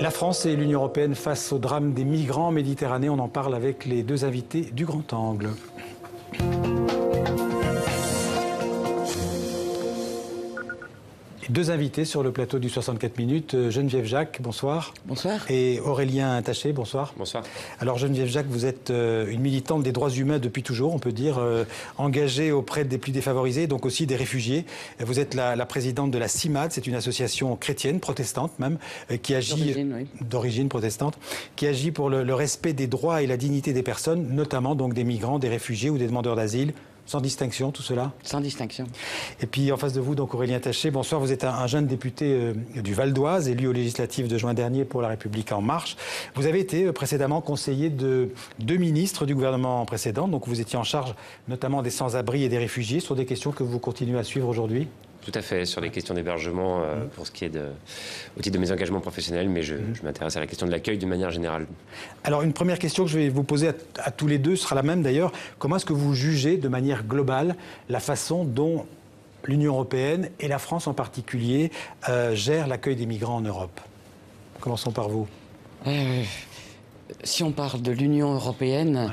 La France et l'Union européenne face au drame des migrants en Méditerranée. On en parle avec les deux invités du Grand Angle. Deux invités sur le plateau du 64 minutes. Geneviève Jacques, bonsoir. Bonsoir. Et Aurélien Taché, bonsoir. Bonsoir. Alors Geneviève Jacques, vous êtes une militante des droits humains depuis toujours, on peut dire, engagée auprès des plus défavorisés, donc aussi des réfugiés. Vous êtes la présidente de la CIMAD, c'est une association chrétienne, protestante même, qui agit d'origine protestante, qui agit pour le respect des droits et la dignité des personnes, notamment donc des migrants, des réfugiés ou des demandeurs d'asile. Sans distinction, tout cela? Sans distinction. Et puis en face de vous, donc Aurélien Taché, bonsoir. Vous êtes un jeune député du Val d'Oise, élu aux législatives de juin dernier pour La République En Marche. Vous avez été précédemment conseiller de deux ministres du gouvernement précédent, donc vous étiez en charge notamment des sans-abri et des réfugiés, sur des questions que vous continuez à suivre aujourd'hui. Tout à fait, sur les questions d'hébergement, pour ce qui est au titre de mes engagements professionnels, mais je m'intéresse à la question de l'accueil d'une manière générale. Alors, une première question que je vais vous poser à tous les deux sera la même d'ailleurs. Comment est-ce que vous jugez de manière globale la façon dont l'Union européenne et la France en particulier gèrent l'accueil des migrants en Europe? Commençons par vous. Si on parle de l'Union européenne,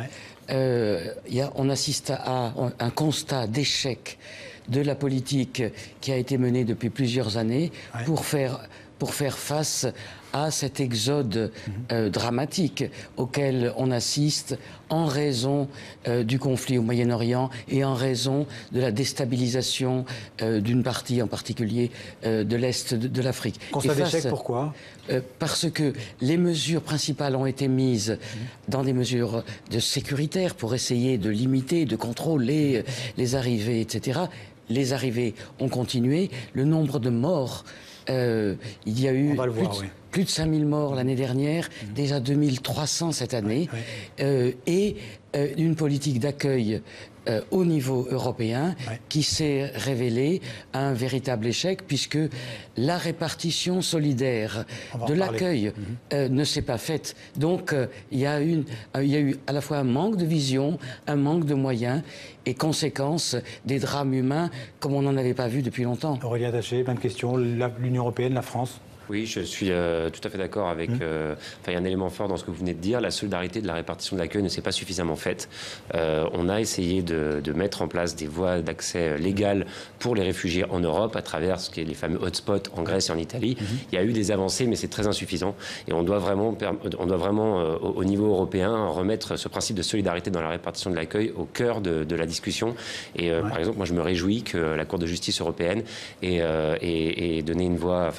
on assiste à un constat d'échec de la politique qui a été menée depuis plusieurs années pour faire face à cet exode dramatique auquel on assiste en raison du conflit au Moyen-Orient et en raison de la déstabilisation d'une partie en particulier de l'Est de l'Afrique. Constat d'échec, pourquoi? Parce que les mesures principales ont été mises dans des mesures sécuritaires pour essayer de limiter, de contrôler les arrivées, etc. Les arrivées ont continué. Le nombre de morts, il y a eu plus de 5000 morts l'année dernière, déjà 2300 cette année, et une politique d'accueil au niveau européen qui s'est révélée un véritable échec, puisque la répartition solidaire de l'accueil ne s'est pas faite. Donc il y a eu à la fois un manque de vision, un manque de moyens et conséquence des drames humains comme on n'en avait pas vu depuis longtemps. Aurélien Taché, même question, l'Union européenne, la France? Oui, je suis tout à fait d'accord avec... il y a un élément fort dans ce que vous venez de dire. La solidarité de la répartition de l'accueil ne s'est pas suffisamment faite. On a essayé de mettre en place des voies d'accès légales pour les réfugiés en Europe à travers ce qui est les fameux hotspots en Grèce et en Italie. Il y a eu des avancées, mais c'est très insuffisant. Et on doit vraiment au niveau européen, remettre ce principe de solidarité dans la répartition de l'accueil au cœur de la discussion. Et par exemple, moi, je me réjouis que la Cour de justice européenne ait donné une voie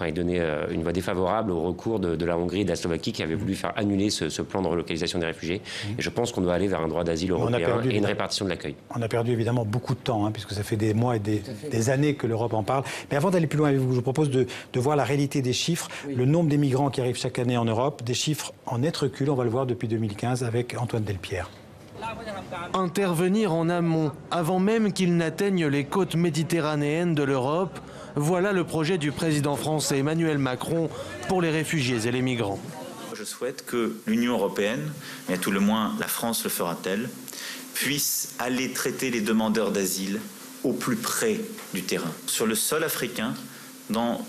défavorable au recours de la Hongrie et de la Slovaquie qui avaient voulu faire annuler ce plan de relocalisation des réfugiés. Et je pense qu'on doit aller vers un droit d'asile européen et une répartition de l'accueil. On a perdu évidemment beaucoup de temps, puisque ça fait des mois et des années que l'Europe en parle. Mais avant d'aller plus loin avec vous, je vous propose de voir la réalité des chiffres, le nombre des migrants qui arrivent chaque année en Europe, des chiffres en net recul, on va le voir depuis 2015 avec Antoine Delpierre. Intervenir en amont, avant même qu'ils n'atteignent les côtes méditerranéennes de l'Europe, voilà le projet du président français Emmanuel Macron pour les réfugiés et les migrants. Je souhaite que l'Union européenne, mais à tout le moins la France le fera-t-elle, puisse aller traiter les demandeurs d'asile au plus près du terrain, sur le sol africain, dans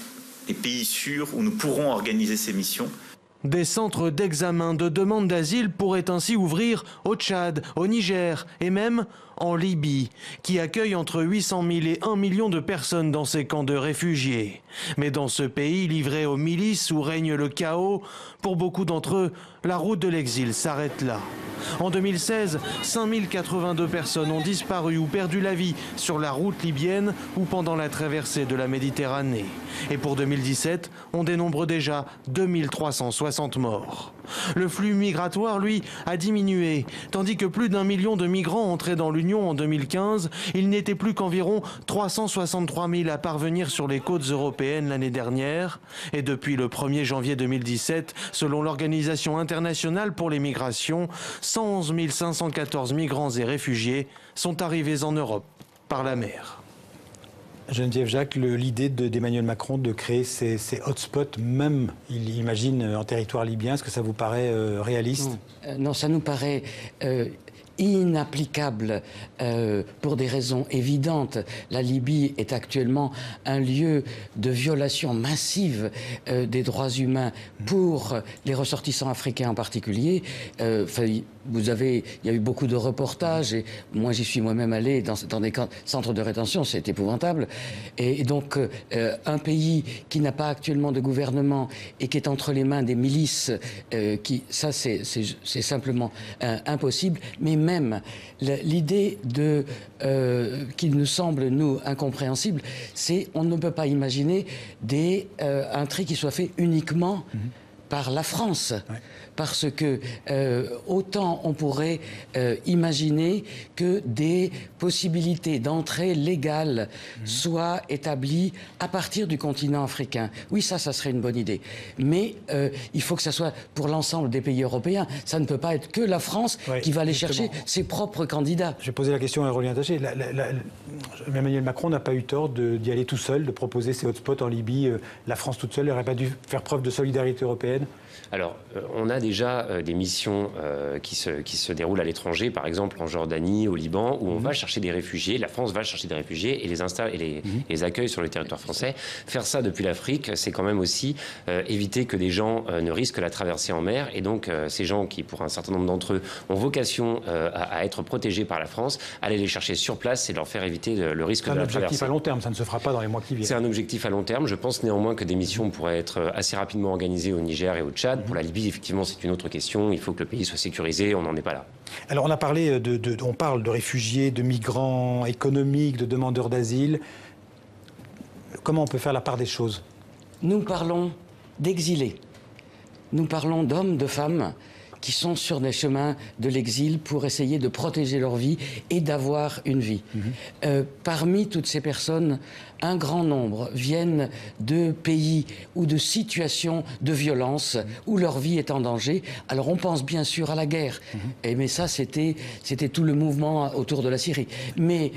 les pays sûrs où nous pourrons organiser ces missions. Des centres d'examen de demande d'asile pourraient ainsi ouvrir au Tchad, au Niger et même en Libye, qui accueille entre 800 000 et 1 million de personnes dans ces camps de réfugiés. Mais dans ce pays livré aux milices où règne le chaos, pour beaucoup d'entre eux, la route de l'exil s'arrête là. En 2016, 5082 personnes ont disparu ou perdu la vie sur la route libyenne ou pendant la traversée de la Méditerranée. Et pour 2017, on dénombre déjà 2360 morts. Le flux migratoire, lui, a diminué. Tandis que plus d'1 million de migrants entraient dans l'Union en 2015, il n'était plus qu'environ 363 000 à parvenir sur les côtes européennes l'année dernière. Et depuis le 1er janvier 2017, selon l'Organisation internationale pour les migrations, 111 514 migrants et réfugiés sont arrivés en Europe par la mer. Geneviève Jacques, l'idée d'Emmanuel Macron de créer ces hotspots, même, il imagine, en territoire libyen, est-ce que ça vous paraît réaliste? Non, ça nous paraît inapplicable pour des raisons évidentes. La Libye est actuellement un lieu de violation massive des droits humains pour les ressortissants africains en particulier. Il y a eu beaucoup de reportages et moi j'y suis moi-même allé dans des centres de rétention, c'est épouvantable. Et donc un pays qui n'a pas actuellement de gouvernement et qui est entre les mains des milices, ça c'est simplement impossible. Mais même l'idée qui nous semble nous incompréhensible, c'est on ne peut pas imaginer un tri qui soit fait uniquement par la France. Ouais. Parce que autant on pourrait imaginer que des possibilités d'entrée légale soient établies à partir du continent africain. Oui, ça serait une bonne idée. Mais il faut que ça soit pour l'ensemble des pays européens. Ça ne peut pas être que la France qui va aller chercher ses propres candidats. J'ai posé la question à Aurélien Taché. Emmanuel Macron n'a pas eu tort d'y aller tout seul, de proposer ces hotspots en Libye. La France toute seule n'aurait pas dû faire preuve de solidarité européenne? Alors, on a déjà des missions qui se déroulent à l'étranger, par exemple en Jordanie, au Liban, où on va chercher des réfugiés, la France va chercher des réfugiés et les installe et les accueille sur le territoire français. Faire ça depuis l'Afrique, c'est quand même aussi éviter que des gens ne risquent la traversée en mer. Et donc, ces gens qui, pour un certain nombre d'entre eux, ont vocation à être protégés par la France, aller les chercher sur place et leur faire éviter le risque de la traversée. C'est un objectif à long terme, ça ne se fera pas dans les mois qui viennent. C'est un objectif à long terme. Je pense néanmoins que des missions pourraient être assez rapidement organisées au Niger et au Tchad. Pour la Libye, effectivement, c'est une autre question. Il faut que le pays soit sécurisé. On n'en est pas là. Alors, on a parlé on parle de réfugiés, de migrants économiques, de demandeurs d'asile. Comment on peut faire la part des choses? Nous parlons d'exilés. Nous parlons d'hommes, de femmes qui sont sur des chemins de l'exil pour essayer de protéger leur vie et d'avoir une vie. Parmi toutes ces personnes, un grand nombre viennent de pays ou de situations de violence où leur vie est en danger. Alors on pense bien sûr à la guerre, mais ça c'était tout le mouvement autour de la Syrie. Mais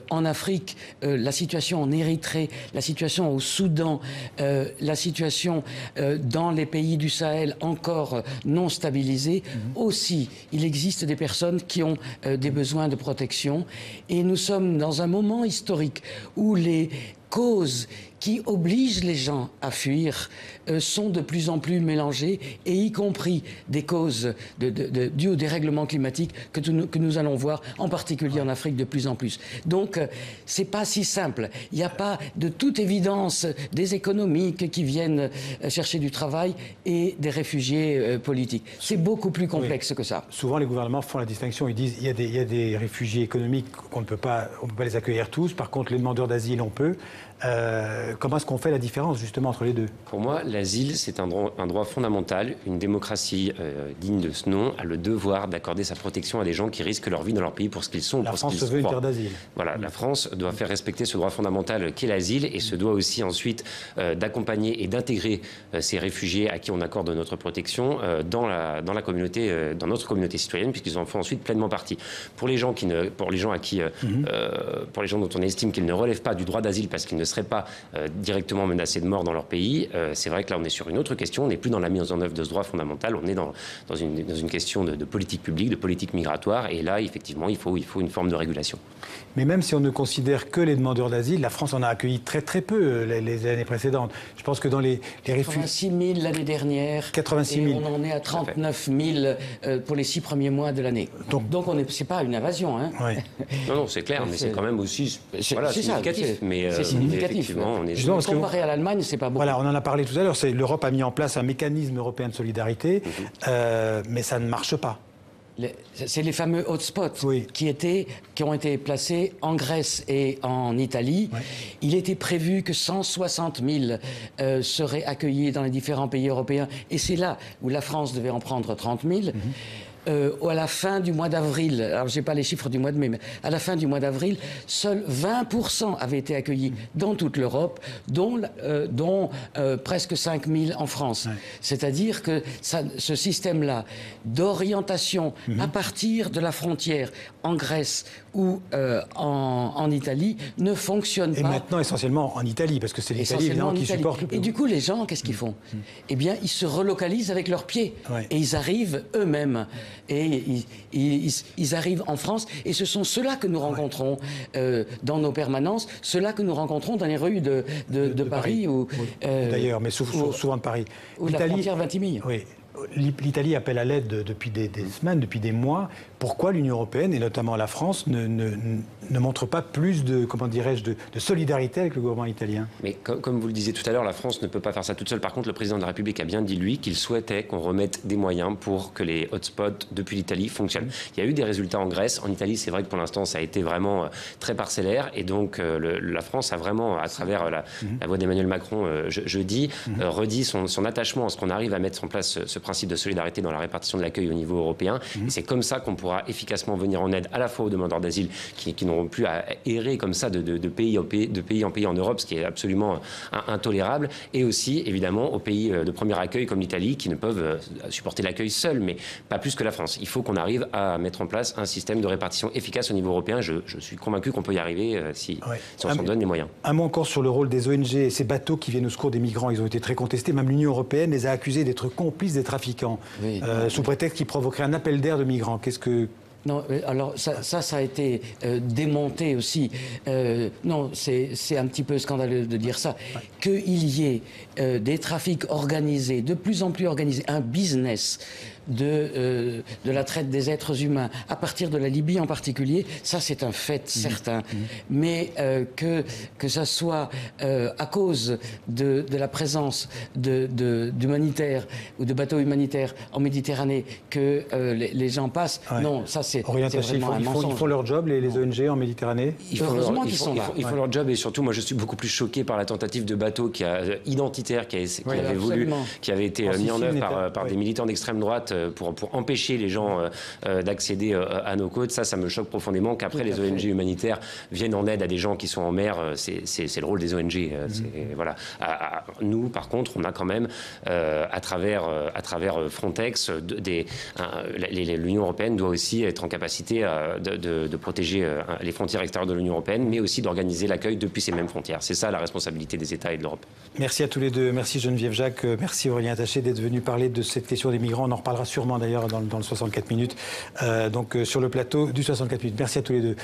en Afrique, la situation en Érythrée, la situation au Soudan, la situation dans les pays du Sahel encore non stabilisés, aussi il existe des personnes qui ont des besoins de protection. Et nous sommes dans un moment historique où les causes qui obligent les gens à fuir sont de plus en plus mélangées, et y compris des causes dues au dérèglement climatique que nous allons voir, en particulier en Afrique, de plus en plus. Donc, c'est pas si simple. Il n'y a pas de toute évidence des économiques qui viennent chercher du travail et des réfugiés politiques. C'est beaucoup plus complexe que ça. Souvent, les gouvernements font la distinction. Ils disent il y a des réfugiés économiques qu'on ne peut pas les accueillir tous. Par contre, les demandeurs d'asile, on peut. Comment est-ce qu'on fait la différence justement entre les deux? Pour moi, l'asile, c'est un droit fondamental. Une démocratie digne de ce nom a le devoir d'accorder sa protection à des gens qui risquent leur vie dans leur pays pour ce qu'ils sont. La France se veut une terre d'asile. Voilà, la France doit faire respecter ce droit fondamental qu'est l'asile et se doit aussi ensuite d'accompagner et d'intégrer ces réfugiés à qui on accorde notre protection dans la communauté, dans notre communauté citoyenne, puisqu'ils en font ensuite pleinement partie. Pour les gens dont on estime qu'ils ne relèvent pas du droit d'asile parce qu'ils ne seraient pas directement menacés de mort dans leur pays, c'est vrai que là on est sur une autre question, on n'est plus dans la mise en œuvre de ce droit fondamental, on est dans une question de politique publique, de politique migratoire, et là effectivement il faut une forme de régulation. Mais même si on ne considère que les demandeurs d'asile, la France en a accueilli très très peu les années précédentes. Je pense que dans les réfugiés... 86 000 l'année dernière. 86 000. Et on en est à 39 000 pour les 6 premiers mois de l'année. Donc c'est pas une invasion. Hein. Ouais. Non, c'est clair, mais c'est quand même aussi significatif. C'est significatif. Comparé à l'Allemagne, c'est pas beaucoup. Voilà, on en a parlé tout à l'heure. L'Europe a mis en place un mécanisme européen de solidarité, mais ça ne marche pas. C'est les fameux hotspots qui ont été placés en Grèce et en Italie. Ouais. Il était prévu que 160 000 seraient accueillis dans les différents pays européens, et c'est là où la France devait en prendre 30 000. À la fin du mois d'avril, alors je n'ai pas les chiffres du mois de mai, mais à la fin du mois d'avril, seuls 20% avaient été accueillis dans toute l'Europe, dont presque 5 000 en France. Ouais. C'est-à-dire que ce système-là d'orientation à partir de la frontière en Grèce ou en Italie ne fonctionne pas. Et maintenant, essentiellement en Italie, parce que c'est l'Italie évidemment qui supporte le plus. Et du coup, les gens, qu'est-ce qu'ils font? Eh bien, ils se relocalisent avec leurs pieds. Ouais. Et ils arrivent eux-mêmes. Et ils arrivent en France. Et ce sont ceux-là que nous rencontrons dans nos permanences, ceux-là que nous rencontrons dans les rues de Paris. Ou, d'ailleurs, mais souvent de Paris. Ou la frontière Vintimille. Oui. L'Italie appelle à l'aide depuis des semaines, depuis des mois. Pourquoi l'Union européenne, et notamment la France, ne montre pas plus de, comment dirais-je, de solidarité avec le gouvernement italien? Mais comme vous le disiez tout à l'heure, la France ne peut pas faire ça toute seule. Par contre, le président de la République a bien dit, lui, qu'il souhaitait qu'on remette des moyens pour que les hotspots depuis l'Italie fonctionnent. Il y a eu des résultats en Grèce. En Italie, c'est vrai que pour l'instant, ça a été vraiment très parcellaire. Et donc, la France a vraiment, à travers la voix d'Emmanuel Macron jeudi, redit son attachement à ce qu'on arrive à mettre en place ce principe de solidarité dans la répartition de l'accueil au niveau européen. Et c'est comme ça qu'on pourra efficacement venir en aide à la fois aux demandeurs d'asile qui n'auront plus à errer comme ça de pays en pays en Europe, ce qui est absolument intolérable, et aussi évidemment aux pays de premier accueil comme l'Italie qui ne peuvent supporter l'accueil seuls, mais pas plus que la France. Il faut qu'on arrive à mettre en place un système de répartition efficace au niveau européen. Je suis convaincu qu'on peut y arriver si on s'en donne les moyens. Un mot encore sur le rôle des ONG et ces bateaux qui viennent au secours des migrants. Ils ont été très contestés. Même l'Union européenne les a accusés d'être complices des trafiquants, sous prétexte qu'ils provoqueraient un appel d'air de migrants. Qu'est-ce que... Non, alors ça a été démonté aussi. Non, c'est un petit peu scandaleux de dire ça. Qu'il y ait des trafics organisés, de plus en plus organisés, un business de la traite des êtres humains, à partir de la Libye en particulier, ça c'est un fait certain. Mais que ça soit à cause de la présence d'humanitaires ou de bateaux humanitaires en Méditerranée que les gens passent, non, ça c'est vraiment un mensonge. Ils font leur job, les ONG en Méditerranée. Heureusement qu'ils sont là. Ils font leur job, et surtout, moi je suis beaucoup plus choqué par la tentative de bateau identitaire qui avait été mis en œuvre par des militants d'extrême droite pour empêcher les gens d'accéder à nos côtes. Ça me choque profondément qu'après les ONG humanitaires viennent en aide à des gens qui sont en mer. C'est le rôle des ONG. Voilà. Nous, par contre, on a quand même, à travers Frontex, l'Union européenne doit aussi être en capacité de protéger les frontières extérieures de l'Union européenne, mais aussi d'organiser l'accueil depuis ces mêmes frontières. C'est ça la responsabilité des États et de l'Europe. Merci à tous les deux. Merci Geneviève Jacques. Merci Aurélien Taché d'être venu parler de cette question des migrants. On en reparlera sûrement d'ailleurs dans le 64 minutes. Donc sur le plateau du 64 minutes. Merci à tous les deux.